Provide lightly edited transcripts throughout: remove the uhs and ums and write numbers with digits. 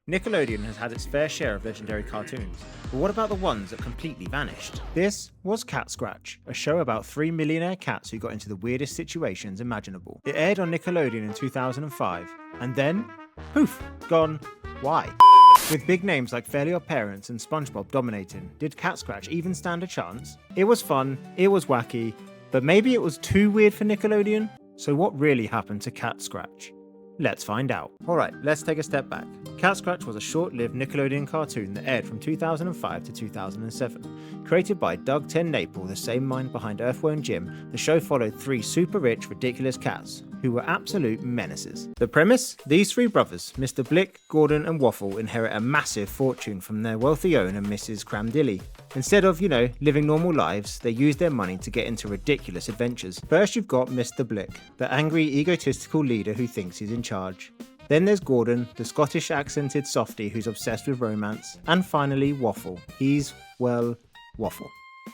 Nickelodeon has had its fair share of legendary cartoons, but what about the ones that completely vanished? This was Catscratch, a show about three millionaire cats who got into the weirdest situations imaginable. It aired on Nickelodeon in 2005, and then, poof, gone. Why? With big names like Fairly OddParents and SpongeBob dominating, did Catscratch even stand a chance? It was fun, it was wacky, but maybe it was too weird for Nickelodeon? So what really happened to Catscratch? Let's find out. Alright, let's take a step back. Catscratch was a short-lived Nickelodeon cartoon that aired from 2005 to 2007. Created by Doug TenNapel, the same mind behind Earthworm Jim, the show followed three super rich, ridiculous cats, who were absolute menaces. The premise? These three brothers, Mr. Blick, Gordon and Waffle, inherit a massive fortune from their wealthy owner, Mrs. Cramdilly. Instead of, living normal lives, they use their money to get into ridiculous adventures. First you've got Mr. Blick, the angry, egotistical leader who thinks he's in charge. Then there's Gordon, the Scottish accented softie who's obsessed with romance. And finally Waffle. He's, well, Waffle.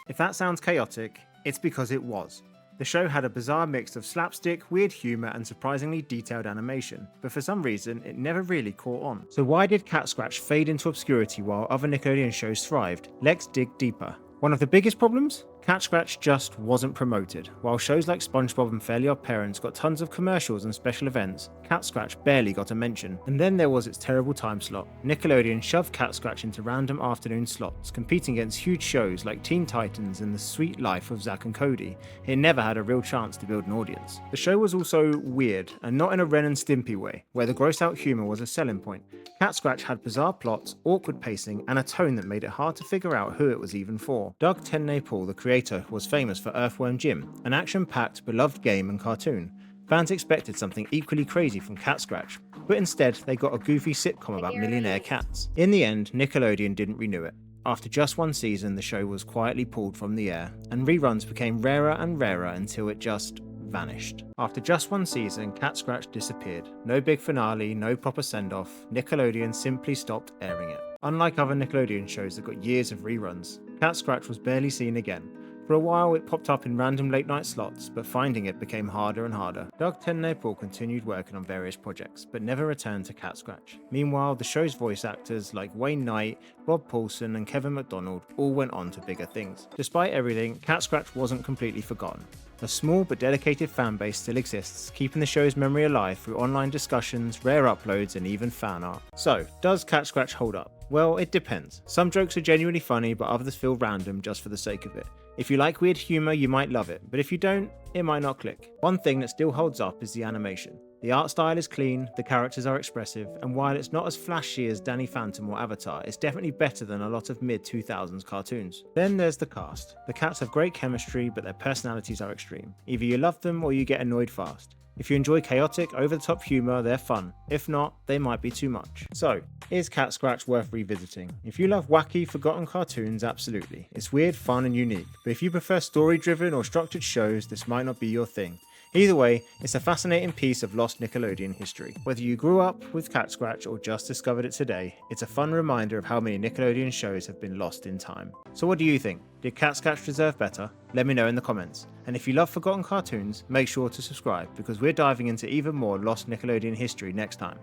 If that sounds chaotic, it's because it was. The show had a bizarre mix of slapstick, weird humour and surprisingly detailed animation, but for some reason it never really caught on. So why did Catscratch fade into obscurity while other Nickelodeon shows thrived? Let's dig deeper. One of the biggest problems? Catscratch just wasn't promoted. While shows like SpongeBob and Fairly OddParents got tons of commercials and special events, Catscratch barely got a mention. And then there was its terrible time slot. Nickelodeon shoved Catscratch into random afternoon slots, competing against huge shows like Teen Titans and The Sweet Life of Zack and Cody. It never had a real chance to build an audience. The show was also weird, and not in a Ren and Stimpy way, where the gross out humour was a selling point. Catscratch had bizarre plots, awkward pacing, and a tone that made it hard to figure out who it was even for. Doug TenNapel, the creator, was famous for Earthworm Jim, an action-packed, beloved game and cartoon. Fans expected something equally crazy from Catscratch, but instead they got a goofy sitcom about millionaire cats. In the end, Nickelodeon didn't renew it. After just one season, the show was quietly pulled from the air, and reruns became rarer and rarer until it just vanished. After just one season, Catscratch disappeared. No big finale, no proper send-off. Nickelodeon simply stopped airing it. Unlike other Nickelodeon shows that got years of reruns, Catscratch was barely seen again. For a while it popped up in random late night slots, but finding it became harder and harder. Doug TenNapel continued working on various projects, but never returned to Catscratch. Meanwhile, the show's voice actors like Wayne Knight, Rob Paulson and Kevin McDonald all went on to bigger things. Despite everything, Catscratch wasn't completely forgotten. A small but dedicated fanbase still exists, keeping the show's memory alive through online discussions, rare uploads and even fan art. So, does Catscratch hold up? Well, it depends. Some jokes are genuinely funny, but others feel random just for the sake of it. If you like weird humour, you might love it, but if you don't, it might not click. One thing that still holds up is the animation. The art style is clean, the characters are expressive, and while it's not as flashy as Danny Phantom or Avatar, it's definitely better than a lot of mid-2000s cartoons. Then there's the cast. The cats have great chemistry, but their personalities are extreme. Either you love them or you get annoyed fast. If you enjoy chaotic, over-the-top humour, they're fun. If not, they might be too much. So, is Catscratch worth revisiting? If you love wacky, forgotten cartoons, absolutely. It's weird, fun and unique. But if you prefer story-driven or structured shows, this might not be your thing. Either way, it's a fascinating piece of lost Nickelodeon history. Whether you grew up with Catscratch or just discovered it today, it's a fun reminder of how many Nickelodeon shows have been lost in time. So what do you think? Did Catscratch deserve better? Let me know in the comments. And if you love forgotten cartoons, make sure to subscribe because we're diving into even more lost Nickelodeon history next time.